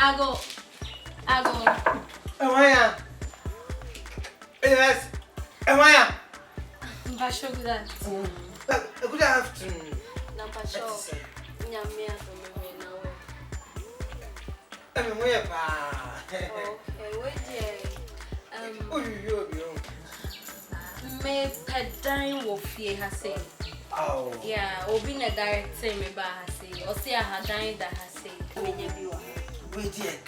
I go. Amaya. Yes. Amaya. Basho good. Good afternoon. Na basho. Nyame adomwe na wo. Amaya pa. Okay, wait there. Yo. Me pedan wo fie ha say. Oh. Yeah, obi na direct me ba ha say. O say ahadan da ha say. Me nya bi wa. Wait there.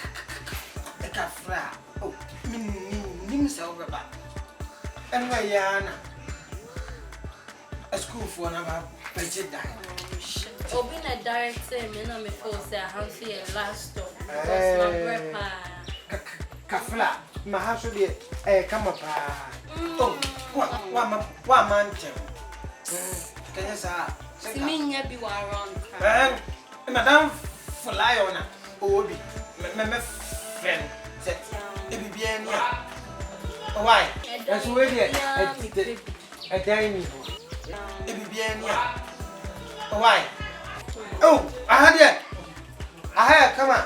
Ekafra. Oh, nim se obeba. Enwa yana. A school for na ba page die. Obi na direct me na me feel say I have to last stop. Because my grandpa Kafla, my house will be come up. Oh, what man? Can you say? Minya bi wa around. Madame fly on a Obi, my friend said, it be bien. Why? That's where a dining room. It be bien. Why? Oh, I had it. I had come on.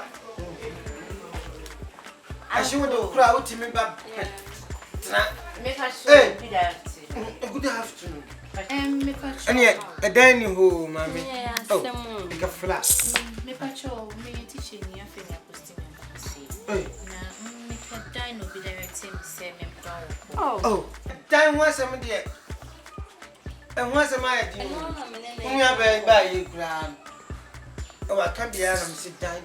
I should do crowd to me back. Make us good afternoon. And yet, a dining hall, mammy. Oh, like a flat. make a show, me teaching me a thing I was make a dine will be directing me. Oh, time was some dear. And once a my dear, we are very by you, Graham. Oh, I can't be out and sit down.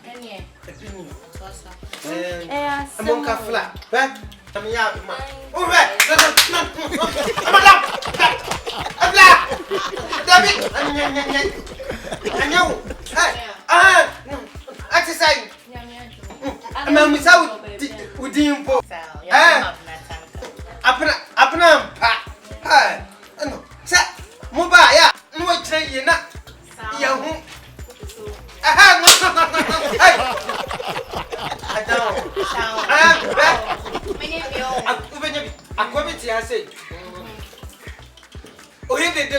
And yeah, I'm on a flat. I'm out. All right, I know. Exercise. I'm without with the info. Abena. Hi. No. Sir, mobile. Yeah. No train you not. Yeah. I don't. I say. Oh, you did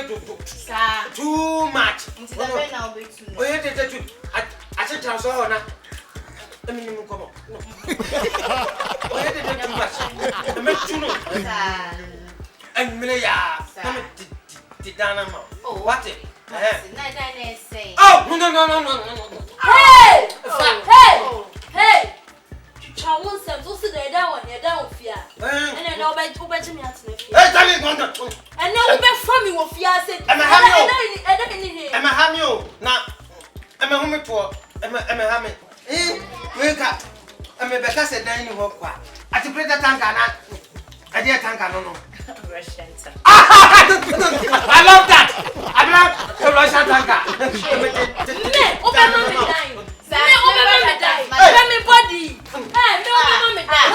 too much. Oh, you did too. I said, I'm sorry. I mean, come on. Oh, you did too much. I meant to know. And Millia, did Dana. Oh, what it? Oh, no. Hey! Chawon se to se dey down when you down fear. And then no be to bet me at me fear. Hey, tell me go. And now we be from me wo fear say. Am I have you? Na am I home to? Am I have me? Wake up. Am I better say dan ni ho kwa. Ati preta tanka na. Ade tanka no. Russian. I love that. I love the Russian tanka. Me, open my dying. Let me body. Hey, no, me die.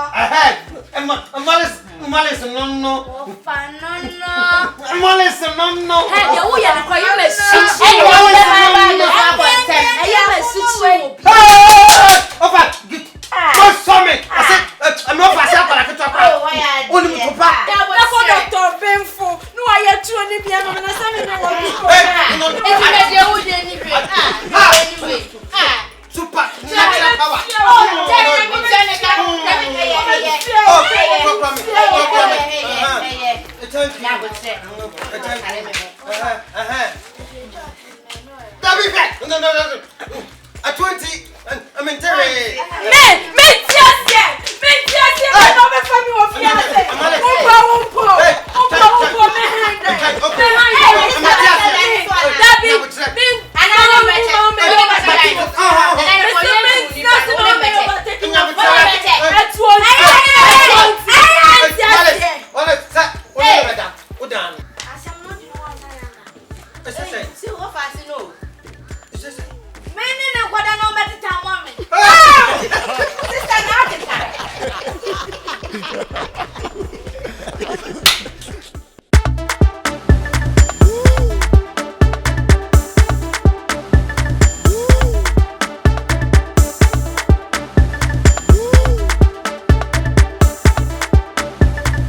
I have some mom no. Hey, you are the quiet mess. I'm not for example, I can talk about only to pack. Dr. Benfo. No, I had 200 piano and I said, Super. At 20, I'm in Terry.